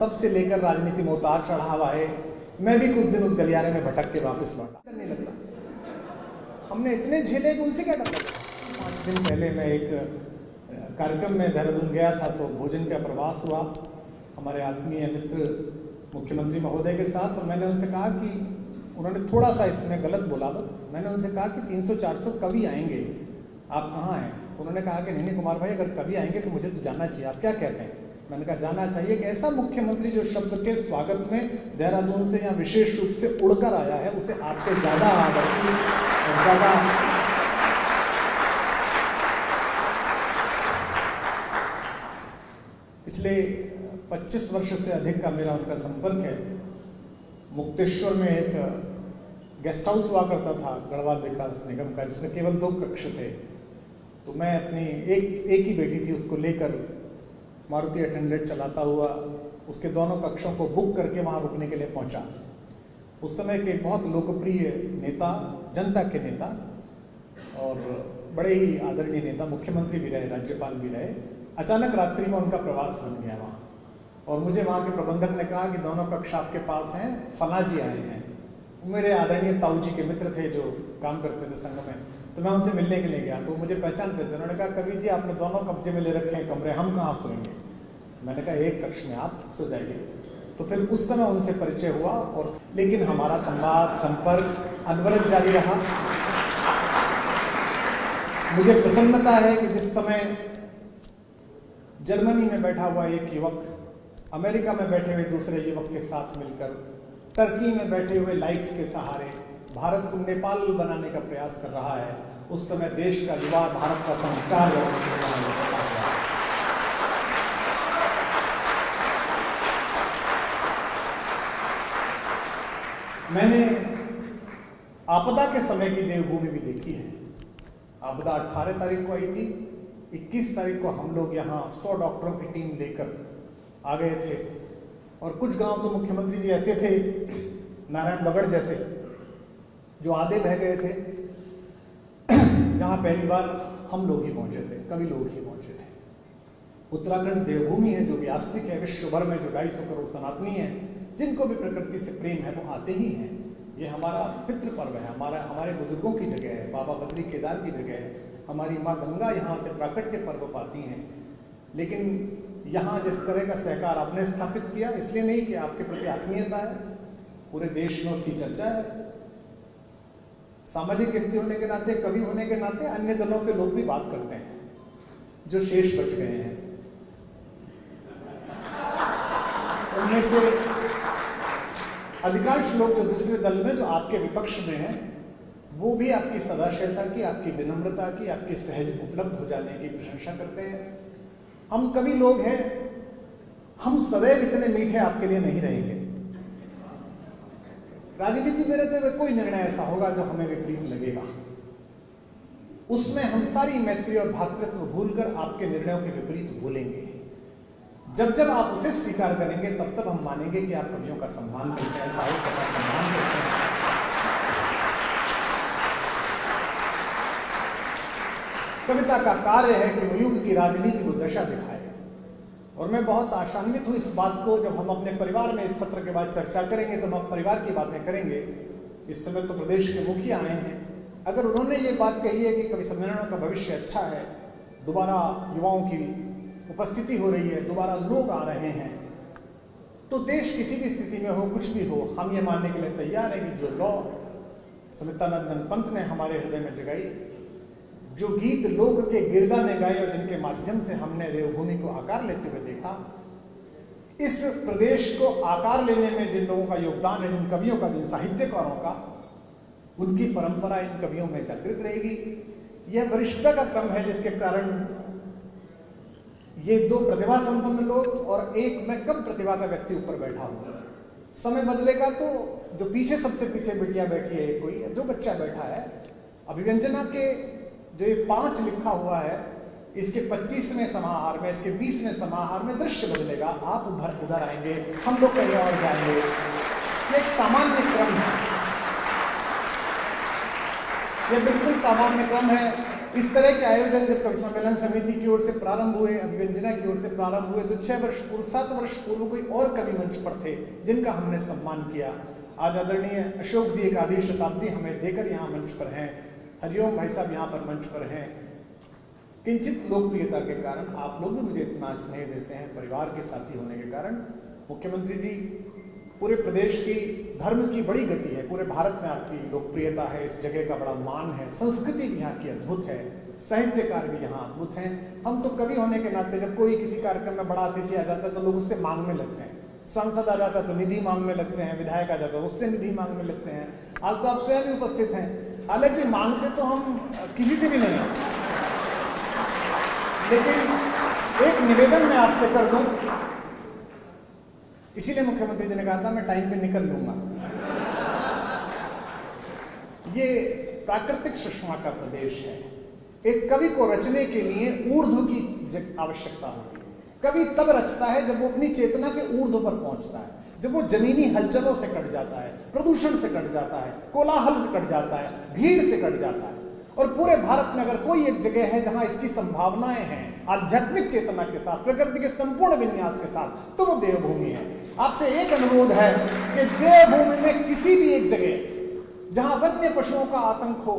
तब से लेकर राजनीति में उतार चढ़ाव आए। मैं भी कुछ दिन उस गलियारे में भटक के वापस लौटा, करने लगता। हमने इतने झेले कि उनसे क्या डर लगता। 5 दिन पहले मैं एक कार्यक्रम में देहरादून गया था, तो भोजन का प्रवास हुआ हमारे आत्मीय मित्र मुख्यमंत्री महोदय के साथ। और मैंने उनसे कहा कि उन्होंने थोड़ा सा इसमें गलत बोला, बस मैंने उनसे कहा कि 300-400 कवि आएंगे, आप कहाँ हैं? उन्होंने कहा कि नहीं कुमार भाई, अगर कवि आएंगे तो मुझे तो जाना चाहिए, आप क्या कहते हैं? मैंने कहा जाना चाहिए कि ऐसा मुख्यमंत्री जो शब्द के स्वागत में देहरादून से या विशेष रूप से उड़कर आया है, उसे आपसे ज़्यादा आदर की और ज़्यादा पिछले 25 वर्ष से अधिक का मेरा उनका संपर्क है। मुक्तेश्वर में एक गेस्ट हाउस हुआ करता था गढ़वाल विकास निगम का, जिसमें केवल 2 कक्ष थे। तो मैं अपनी एक ही बेटी थी, उसको लेकर मारुति 800 चलाता हुआ उसके दोनों कक्षों को बुक करके वहाँ रुकने के लिए पहुँचा। उस समय के बहुत लोकप्रिय नेता, जनता के नेता और बड़े ही आदरणीय नेता, मुख्यमंत्री भी रहे, राज्यपाल भी रहे, अचानक रात्रि में उनका प्रवास बन गया वहाँ। और मुझे वहाँ के प्रबंधक ने कहा कि दोनों कक्ष आपके पास हैं, फलां जी आए हैं। मेरे आदरणीय ताऊ जी के मित्र थे जो काम करते थे संघ में, तो मैं उनसे मिलने के लिए गया तो मुझे पहचानते थे। उन्होंने कहा कवि जी आपने दोनों कब्जे में ले रखे हैं कमरे, हम कहाँ सोएंगे? मैंने कहा एक कक्ष में आप सो जाइए। तो फिर उस समय उनसे परिचय हुआ, और लेकिन हमारा संवाद संपर्क अनवरत जारी रहा। मुझे प्रसन्नता है कि जिस समय जर्मनी में बैठा हुआ एक युवक अमेरिका में बैठे हुए दूसरे युवक के साथ मिलकर, टर्की में बैठे हुए लाइक्स के सहारे भारत को नेपाल बनाने का प्रयास कर रहा है, उस समय देश का युवा भारत का संस्कार मैंने आपदा के समय की देवभूमि भी देखी है। आपदा 18 तारीख को आई थी, 21 तारीख को हम लोग यहाँ 100 डॉक्टरों की टीम लेकर आ गए थे। और कुछ गांव तो मुख्यमंत्री जी ऐसे थे, नारायण बगड़ जैसे, जो आधे बह गए थे, जहां पहली बार हम लोग ही पहुंचे थे, कवि लोग ही पहुंचे थे। उत्तराखंड देवभूमि है जो भी आस्तिक है, विश्व भर में जो 250 करोड़ सनातनी है, जिनको भी प्रकृति से प्रेम है, वो आते ही हैं। ये हमारा पितृ पर्व है, हमारे बुजुर्गों की जगह है, बाबा बद्री केदार की जगह है, हमारी माँ गंगा यहाँ से प्राकट्य पर्व पाती हैं। लेकिन यहाँ जिस तरह का सहकार आपने स्थापित किया, इसलिए नहीं कि आपके प्रति आत्मीयता है, पूरे देश में उसकी चर्चा है। सामाजिक व्यक्ति होने के नाते, कवि होने के नाते अन्य दलों के लोग भी बात करते हैं, जो शेष बच गए हैं। उनमें से अधिकांश लोग जो दूसरे दल में, जो आपके विपक्ष में हैं, वो भी आपकी सदाशयता की, आपकी विनम्रता की, आपकी सहज उपलब्ध हो जाने की प्रशंसा करते हैं। हम कवि लोग हैं, हम सदैव इतने मीठे आपके लिए नहीं रहेंगे। राजनीति में रहते हुए कोई निर्णय ऐसा होगा जो हमें विपरीत लगेगा, उसमें हम सारी मैत्री और भ्रातृत्व भूलकर आपके निर्णयों के विपरीत बोलेंगे। जब जब आप उसे स्वीकार करेंगे, तब तब हम मानेंगे कि आप कवियों का सम्मान करते हैं, साहित्य का सम्मान करते हैं। कविता का कार्य है कि वो युग की राजनीति को दशा दिखाए। और मैं बहुत आशान्वित हूँ इस बात को, जब हम अपने परिवार में इस सत्र के बाद चर्चा करेंगे तो हम परिवार की बातें करेंगे। इस समय तो प्रदेश के मुखिया आए हैं, अगर उन्होंने ये बात कही है कि कवि सम्मेलनों का भविष्य अच्छा है, दोबारा युवाओं की उपस्थिति हो रही है, दोबारा लोग आ रहे हैं, तो देश किसी भी स्थिति में हो, कुछ भी हो, हम ये मानने के लिए तैयार हैं कि जो लौ सुमित्रानंदन पंत ने हमारे हृदय में जगाई, जो गीत लोक के गिरदा ने गाए और जिनके माध्यम से हमने देवभूमि को आकार लेते हुए देखा, इस प्रदेश को आकार लेने में जिन लोगों का योगदान है, जिन कवियों का, जिन साहित्यकारों का, उनकी परंपरा इन कवियों में जागृत रहेगी। यह वरिष्ठता का क्रम है जिसके कारण ये 2 प्रतिभा संपन्न लोग और एक मैं कम प्रतिभा का व्यक्ति ऊपर बैठा हूं। समय बदलेगा तो जो पीछे, सबसे पीछे बिटिया बैठी है, कोई जो बच्चा बैठा है, अभिव्यंजना के जो ये 5 लिखा हुआ है, इसके 25वें समाहार में, इसके 20वें समाहार में दृश्य बदलेगा, आप उधर आएंगे, हम लोग कहीं और जाएंगे। ये एक सामान्य क्रम है, ये बिल्कुल सामान्य क्रम है। इस तरह के आयोजन जब कवि सम्मेलन समिति की ओर से प्रारंभ हुए, अभिव्यंजना की ओर से प्रारंभ हुए, तो 7 वर्ष पूर्व कोई और कवि मंच पर थे जिनका हमने सम्मान किया। आज आदरणीय अशोक जी एक आधी शताब्दी हमें देकर यहाँ मंच पर हैं। हरिओम भाई साहब यहाँ पर मंच पर हैं। किंचित लोकप्रियता के कारण आप लोग भी मुझे इतना स्नेह देते हैं, परिवार के साथी होने के कारण। मुख्यमंत्री जी, पूरे प्रदेश की धर्म की बड़ी गति है, पूरे भारत में आपकी लोकप्रियता है, इस जगह का बड़ा मान है, संस्कृति भी यहाँ की अद्भुत है, साहित्यकार भी यहाँ अद्भुत हैं। हम तो कवि होने के नाते जब कोई किसी कार्यक्रम में बड़ा अतिथि आ जाता है तो लोग उससे मांगने लगते हैं। सांसद आ जाता है तो निधि मांगने लगते हैं, विधायक आ जाता है उससे निधि मांगने लगते हैं। आज तो आप स्वयं भी उपस्थित हैं, हालांकि मांगते तो हम किसी से भी नहीं हैं, लेकिन एक निवेदन मैं आपसे कर दूं, इसीलिए मुख्यमंत्री जी ने कहा था मैं टाइम पे निकल लूंगा। ये प्राकृतिक सुषमा का प्रदेश है। एक कवि को रचने के लिए ऊर्ध्व की आवश्यकता होती है। कवि तब रचता है जब वो अपनी चेतना के ऊर्ध्व पर पहुंचता है, जब वो जमीनी हलचलों से कट जाता है, प्रदूषण से कट जाता है, कोलाहल से कट जाता है, भीड़ से कट जाता है। और पूरे भारत में अगर कोई एक जगह है जहां इसकी संभावनाएं हैं आध्यात्मिक चेतना के साथ, प्रकृति के संपूर्ण विन्यास के साथ, तो वो देवभूमि है। आपसे एक अनुरोध है कि देवभूमि में किसी भी एक जगह जहां वन्य पशुओं का आतंक हो,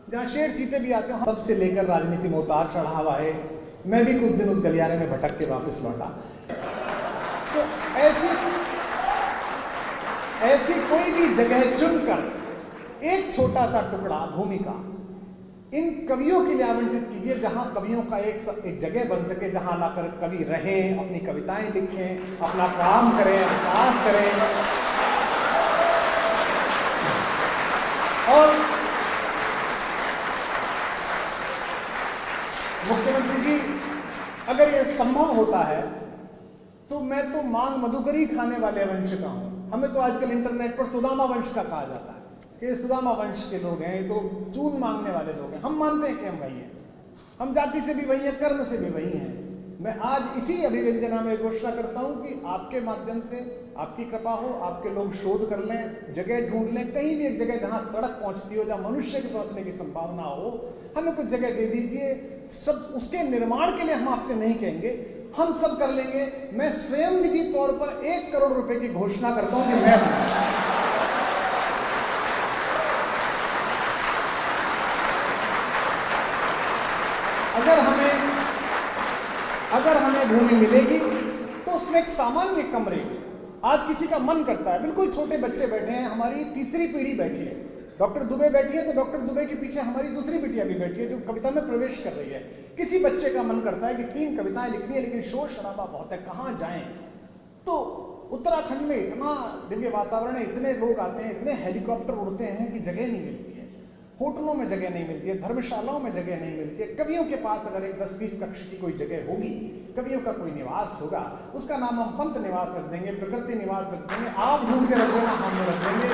जहां शेर चीते भी आते हो, तब से लेकर राजनीति में उतार चढ़ाव आए। मैं भी कुछ दिन उस गलियारे में भटक के वापस लौटा। तो ऐसी कोई भी जगह चुनकर एक छोटा सा टुकड़ा भूमि का इन कवियों के लिए आवंटित कीजिए, जहां कवियों का एक जगह बन सके, जहां लाकर कवि रहें, अपनी कविताएं लिखें, अपना काम करें, विकास करें। और मुख्यमंत्री जी, अगर यह संभव होता है तो मैं तो मांग मधुकरी खाने वाले वंश का हूं। हमें तो आजकल इंटरनेट पर सुदामा वंश का कहा जाता है कि सुदामा वंश के लोग हैं, तो चून मांगने वाले लोग हैं। हम मानते हैं कि हम वही हैं, हम जाति से भी वही हैं, कर्म से भी वही हैं। मैं आज इसी अभिव्यंजना में घोषणा करता हूं कि आपके माध्यम से आपकी कृपा हो, आपके लोग शोध कर लें, जगह ढूंढ लें, कहीं भी एक जगह जहां सड़क पहुंचती हो, जहां मनुष्य के पहुंचने की संभावना हो, हमें कुछ जगह दे दीजिए। सब उसके निर्माण के लिए हम आपसे नहीं कहेंगे, हम सब कर लेंगे। मैं स्वयं निजी तौर पर 1 करोड़ रुपए की घोषणा करता हूं कि मैं अगर हमें भूमि मिलेगी तो उसमें एक सामान्य कमरे, आज किसी का मन करता है, बिल्कुल छोटे बच्चे बैठे हैं, हमारी तीसरी पीढ़ी बैठी है, डॉक्टर दुबे बैठी है, तो डॉक्टर दुबे के पीछे हमारी दूसरी बिटिया भी बैठी है जो कविता में प्रवेश कर रही है। किसी बच्चे का मन करता है कि 3 कविताएं लिखनी है, लेकिन शोर शराबा बहुत है, कहाँ जाएं? तो उत्तराखंड में इतना दिव्य वातावरण है, इतने लोग आते हैं, इतने हेलीकॉप्टर उड़ते हैं कि जगह नहीं मिलती है, होटलों में जगह नहीं मिलती है, धर्मशालाओं में जगह नहीं मिलती है। कवियों के पास अगर एक 10-20 कक्ष की कोई जगह होगी, कवियों का कोई निवास होगा, उसका नाम हम पंत निवास रख देंगे, प्रकृति निवास रख देंगे, आप ढूंढ के रख देना, हम रख देंगे।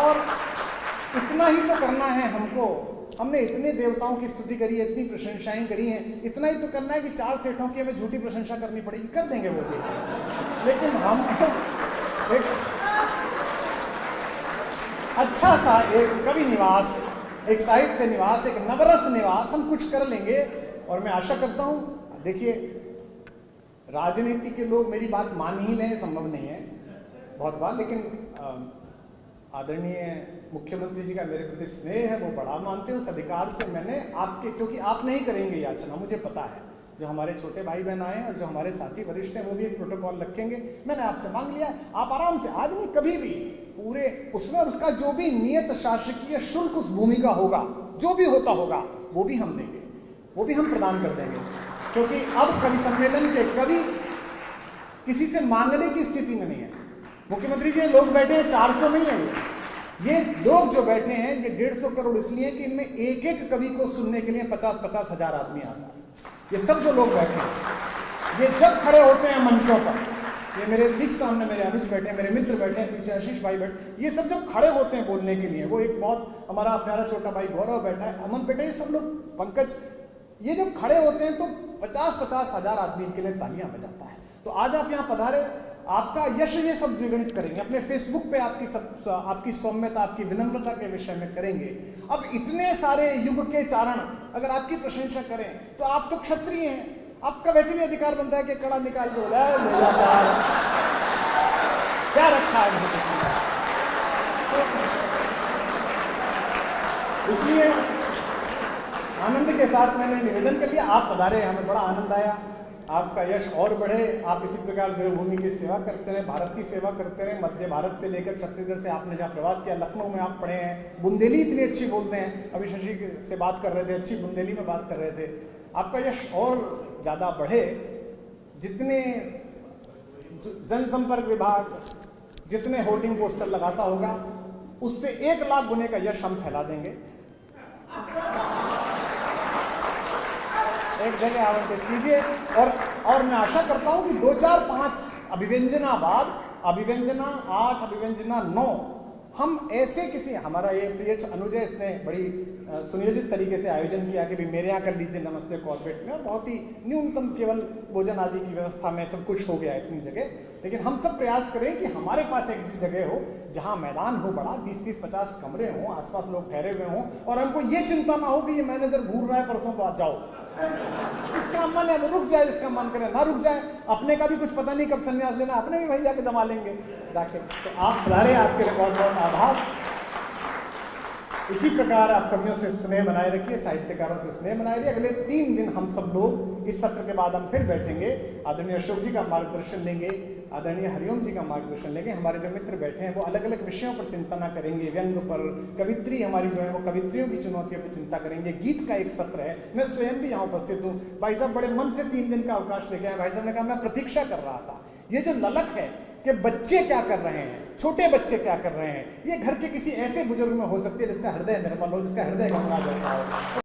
और इतना ही तो करना है हमको। हमने इतने देवताओं की स्तुति करी है, इतनी प्रशंसाएं करी हैं, इतना ही तो करना है कि 4 सेठों की हमें झूठी प्रशंसा करनी पड़ेगी, कर देंगे वो भी। लेकिन हम एक अच्छा सा एक कवि निवास, एक साहित्य निवास, एक नवरस निवास हम कुछ कर लेंगे। और मैं आशा करता हूं, देखिए राजनीति के लोग मेरी बात मान ही लें, संभव नहीं है बहुत बार, लेकिन आदरणीय मुख्यमंत्री जी का मेरे प्रति स्नेह है, वो बड़ा मानते हैं। उस अधिकार से मैंने आपके, क्योंकि आप नहीं करेंगे याचना, मुझे पता है, जो हमारे छोटे भाई बहन आए हैं और जो हमारे साथी वरिष्ठ हैं वो भी एक प्रोटोकॉल रखेंगे, मैंने आपसे मांग लिया है। आप आराम से, आज नहीं कभी भी, पूरे उसमें उसका जो भी नियत शासकीय शुल्क उस भूमि का होगा, जो भी होता होगा वो भी हम देंगे, वो भी हम प्रदान कर देंगे। क्योंकि अब कवि सम्मेलन के कवि किसी से मांगने की स्थिति में नहीं है। मुख्यमंत्री जी, लोग बैठे हैं 400 नहीं है, ये लोग जो बैठे हैं ये 150 करोड़ इसलिए कि इनमें एक एक कवि को सुनने के लिए 50-50 हजार आदमी आता है। ये सब जो लोग बैठे हैं, ये जब खड़े होते हैं मंचों पर, ये मेरे ठीक सामने मेरे अनुज बैठे हैं, मेरे मित्र बैठे हैं, पीछे आशीष भाई बैठे, ये सब जब खड़े होते हैं बोलने के लिए, वो एक बहुत हमारा प्यारा छोटा भाई गौरव बैठा है, अमन बैठा है, ये सब लोग, पंकज, ये जब खड़े होते हैं तो 50-50 हजार आदमी इनके लिए तालियां बजाता है। तो आज आप यहाँ पधारे, आपका यश ये सब द्विगुणित करेंगे। अपने फेसबुक पे आपकी सौम्यता, आपकी विनम्रता के विषय में करेंगे। अब इतने सारे युग के चारण अगर आपकी प्रशंसा करें तो आप तो क्षत्रिय हैं, आपका वैसे भी अधिकार बनता है कि कड़ा निकाल के बोला क्या रखा है। इसलिए आनंद के साथ मैंने निवेदन कर लिया, आप पधारे, हमें बड़ा आनंद आया। आपका यश और बढ़े, आप इसी प्रकार देवभूमि की सेवा करते रहे, भारत की सेवा करते रहे। मध्य भारत से लेकर छत्तीसगढ़ से आपने जहाँ प्रवास किया, लखनऊ में आप पढ़े हैं, बुंदेली इतनी अच्छी बोलते हैं, अभी शशि से बात कर रहे थे, अच्छी बुंदेली में बात कर रहे थे। आपका यश और ज़्यादा बढ़े, जितने जनसंपर्क विभाग जितने होर्डिंग पोस्टर लगाता होगा उससे 1 लाख गुने का यश हम फैला देंगे। एक जगह आवंटित कीजिए। और मैं आशा करता हूं कि 2, 4, 5 अभिव्यंजना बाद, अभिव्यंजना 8, अभिव्यंजना 9, हम ऐसे किसी, हमारा ये प्रिय अनुजय, इसने बड़ी सुनियोजित तरीके से आयोजन किया कि भाई मेरे यहाँ कर लीजिए नमस्ते कॉर्पोरेट में, और बहुत ही न्यूनतम केवल भोजन आदि की व्यवस्था में सब कुछ हो गया इतनी जगह। लेकिन हम सब प्रयास करें कि हमारे पास एक ऐसी जगह हो जहाँ मैदान हो बड़ा, 20, 30, 50 कमरे हों, आसपास लोग ठहरे हुए हों, और हमको ये चिंता ना हो कि ये मैनेजर घूर रहा है, परसों बाद जाओ, जिसका मन है वो रुक जाए, जिसका मन करे ना रुक जाए। अपने का भी कुछ पता नहीं कब संन्यास लेना, अपने भी भाई जाके दमा लेंगे जाके। तो आप सुधारे, आपके लिए बहुत बहुत आभार। इसी प्रकार आप कवियों से स्नेह बनाए रखिए, साहित्यकारों से स्नेह बनाए रखिए। अगले 3 दिन हम सब लोग इस सत्र के बाद हम फिर बैठेंगे, आदरणीय अशोक जी का मार्गदर्शन लेंगे, आदरणीय हरिओम जी का मार्गदर्शन लेंगे। हमारे जो मित्र बैठे हैं वो अलग अलग विषयों पर चिंतना करेंगे, व्यंग पर, कवित्री हमारी जो है वो कवित्रियों की चुनौतियों पर चिंता करेंगे। गीत का एक सत्र है, मैं स्वयं भी यहाँ उपस्थित हूँ। भाई साहब बड़े मन से 3 दिन का अवकाश लेके आए। भाई साहब ने कहा मैं प्रतीक्षा कर रहा था। ये जो ललक है कि बच्चे क्या कर रहे हैं, छोटे बच्चे क्या कर रहे हैं, ये घर के किसी ऐसे बुजुर्ग में हो सकती है जिसका हृदय निर्मल हो, जिसका हृदय गंगा जैसा हो।